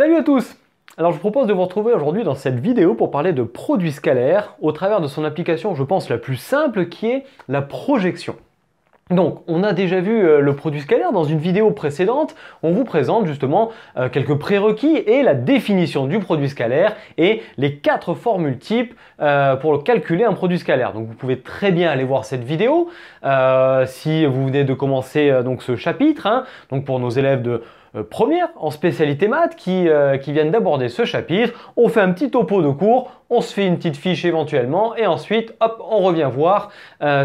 Salut à tous! Alors je vous propose de vous retrouver aujourd'hui dans cette vidéo pour parler de produits scalaires au travers de son application, je pense, la plus simple qui est la projection. Donc, on a déjà vu le produit scalaire dans une vidéo précédente. On vous présente justement quelques prérequis et la définition du produit scalaire et les 4 formules types pour calculer un produit scalaire. Donc, vous pouvez très bien aller voir cette vidéo si vous venez de commencer donc ce chapitre. Donc, pour nos élèves de première en spécialité maths qui viennent d'aborder ce chapitre, on fait un petit topo de cours, on se fait une petite fiche éventuellement et ensuite hop, on revient voir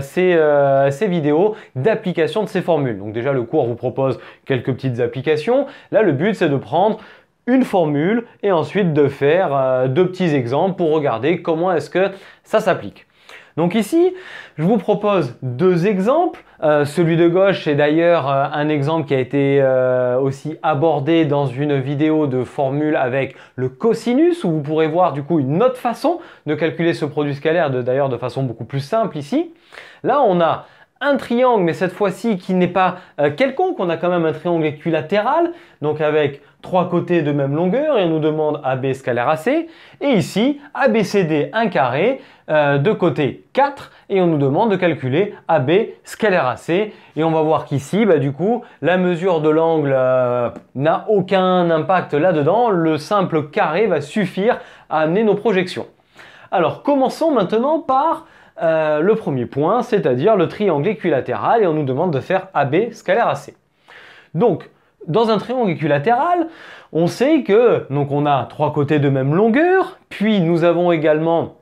ces vidéos d'application de ces formules. Donc déjà le cours vous propose quelques petites applications. Là le but c'est de prendre une formule et ensuite de faire deux petits exemples pour regarder comment est-ce que ça s'applique. Donc ici, je vous propose deux exemples. Celui de gauche est d'ailleurs un exemple qui a été aussi abordé dans une vidéo de formule avec le cosinus, où vous pourrez voir du coup une autre façon de calculer ce produit scalaire, d'ailleurs de façon beaucoup plus simple ici. Là, on a un triangle, mais cette fois-ci qui n'est pas quelconque. On a quand même un triangle équilatéral, donc avec 3 côtés de même longueur, et on nous demande AB scalaire AC. Et ici, ABCD, un carré, de côté 4, et on nous demande de calculer AB scalaire AC. Et on va voir qu'ici, du coup, la mesure de l'angle n'a aucun impact là-dedans. Le simple carré va suffire à amener nos projections. Alors, commençons maintenant par le premier point, c'est-à-dire le triangle équilatéral, et on nous demande de faire AB scalaire AC. Donc, dans un triangle équilatéral, on sait que on a 3 côtés de même longueur, puis nous avons également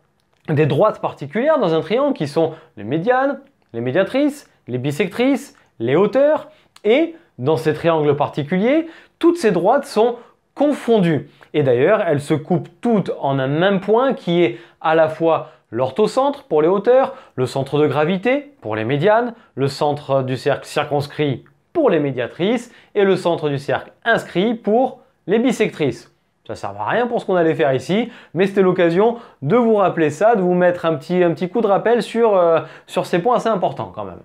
des droites particulières dans un triangle qui sont les médianes, les médiatrices, les bissectrices, les hauteurs, et dans ces triangles particuliers, toutes ces droites sont confondues. Et d'ailleurs, elles se coupent toutes en un même point qui est à la fois l'orthocentre pour les hauteurs, le centre de gravité pour les médianes, le centre du cercle circonscrit pour les médiatrices et le centre du cercle inscrit pour les bissectrices. Ça ne sert à rien pour ce qu'on allait faire ici, mais c'était l'occasion de vous rappeler ça, de vous mettre un petit coup de rappel sur ces points assez importants quand même.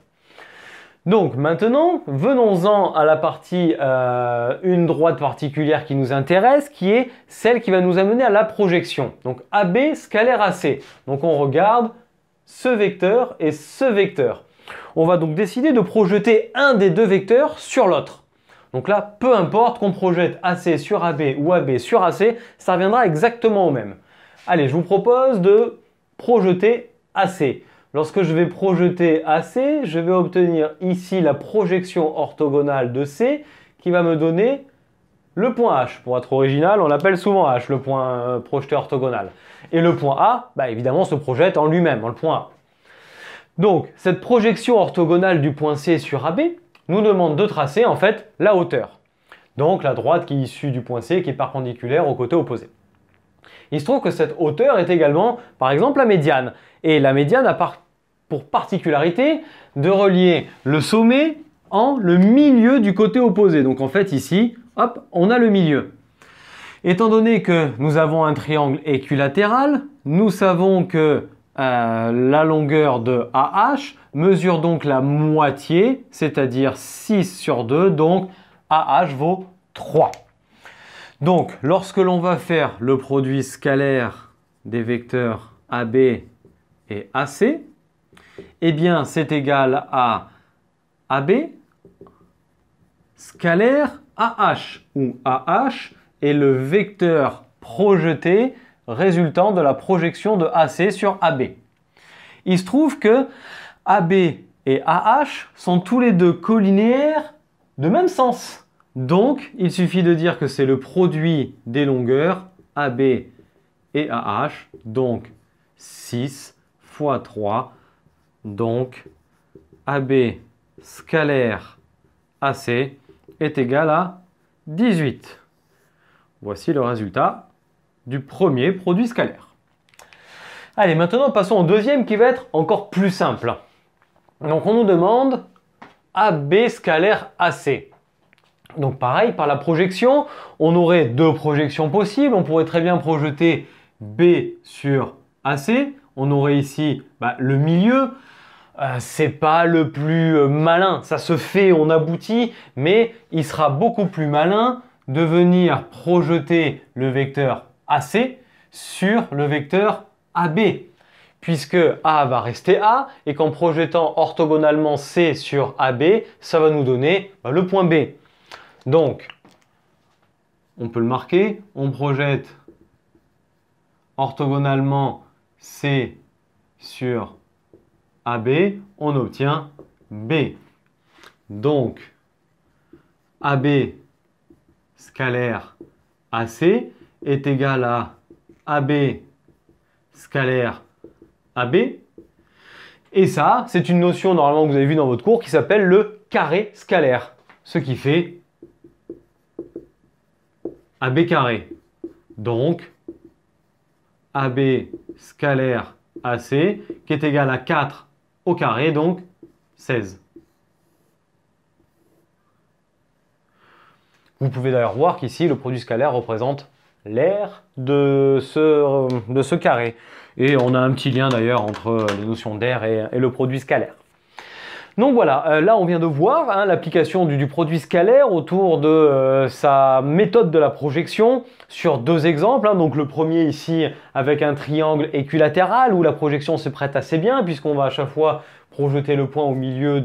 Donc maintenant, venons-en à la partie une droite particulière qui nous intéresse, qui est celle qui va nous amener à la projection. Donc AB scalaire AC. Donc on regarde ce vecteur et ce vecteur. On va donc décider de projeter un des deux vecteurs sur l'autre. Donc là, peu importe qu'on projette AC sur AB ou AB sur AC, ça reviendra exactement au même. Allez, je vous propose de projeter AC. Lorsque je vais projeter AC, je vais obtenir ici la projection orthogonale de C qui va me donner le point H. Pour être original, on l'appelle souvent H, le point projeté orthogonal. Et le point A, évidemment, se projette en lui-même, en le point A. Donc, cette projection orthogonale du point C sur AB nous demande de tracer en fait la hauteur. Donc, la droite qui est issue du point C qui est perpendiculaire au côté opposé. Il se trouve que cette hauteur est également, par exemple, la médiane. Et la médiane a pour particularité de relier le sommet en le milieu du côté opposé. Donc en fait ici, hop, on a le milieu. Étant donné que nous avons un triangle équilatéral, nous savons que la longueur de AH mesure donc la moitié, c'est-à-dire 6 sur 2, donc AH vaut 3. Donc, lorsque l'on va faire le produit scalaire des vecteurs AB et AC, eh bien, c'est égal à AB scalaire AH, où AH est le vecteur projeté résultant de la projection de AC sur AB. Il se trouve que AB et AH sont tous les deux collinéaires de même sens. Donc, il suffit de dire que c'est le produit des longueurs AB et AH, donc 6 fois 3, donc AB scalaire AC est égal à 18. Voici le résultat du premier produit scalaire. Allez, maintenant passons au deuxième qui va être encore plus simple. Donc on nous demande AB scalaire AC. Donc pareil, par la projection, on aurait deux projections possibles. On pourrait très bien projeter B sur AC. On aurait ici le milieu. C'est pas le plus malin. Ça se fait, on aboutit, mais il sera beaucoup plus malin de venir projeter le vecteur AC sur le vecteur AB, puisque A va rester A, et qu'en projetant orthogonalement C sur AB, ça va nous donner le point B. Donc, on peut le marquer, on projette orthogonalement C sur AB, on obtient B. Donc, AB scalaire AC est égal à AB scalaire AB. Et ça, c'est une notion normalement que vous avez vue dans votre cours qui s'appelle le carré scalaire. Ce qui fait AB carré. Donc, AB scalaire AC qui est égal à 4 au carré, donc 16. Vous pouvez d'ailleurs voir qu'ici, le produit scalaire représente l'aire de ce carré. Et on a un petit lien d'ailleurs entre les notions d'aire et le produit scalaire. Donc voilà, là on vient de voir l'application du produit scalaire autour de sa méthode de la projection sur deux exemples. Donc le premier ici avec un triangle équilatéral où la projection se prête assez bien puisqu'on va à chaque fois projeter le point au milieu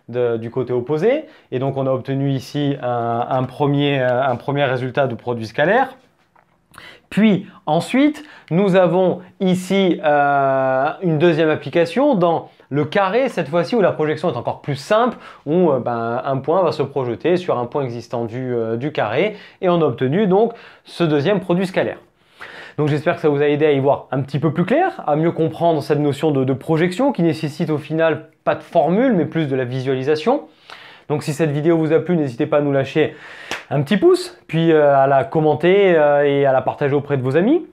du côté opposé. Et donc on a obtenu ici un premier résultat de produit scalaire. Puis ensuite, nous avons ici une deuxième application dans le carré, cette fois-ci où la projection est encore plus simple, où un point va se projeter sur un point existant du carré, et on a obtenu donc ce deuxième produit scalaire. Donc j'espère que ça vous a aidé à y voir un petit peu plus clair, à mieux comprendre cette notion de projection qui nécessite au final pas de formule, mais plus de la visualisation. Donc si cette vidéo vous a plu, n'hésitez pas à nous lâcher un petit pouce, puis à la commenter et à la partager auprès de vos amis.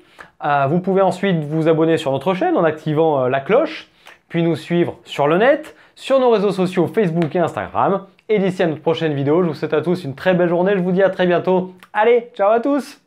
Vous pouvez ensuite vous abonner sur notre chaîne en activant la cloche, puis nous suivre sur le net, sur nos réseaux sociaux Facebook et Instagram. Et d'ici à notre prochaine vidéo, je vous souhaite à tous une très belle journée, je vous dis à très bientôt. Allez, ciao à tous!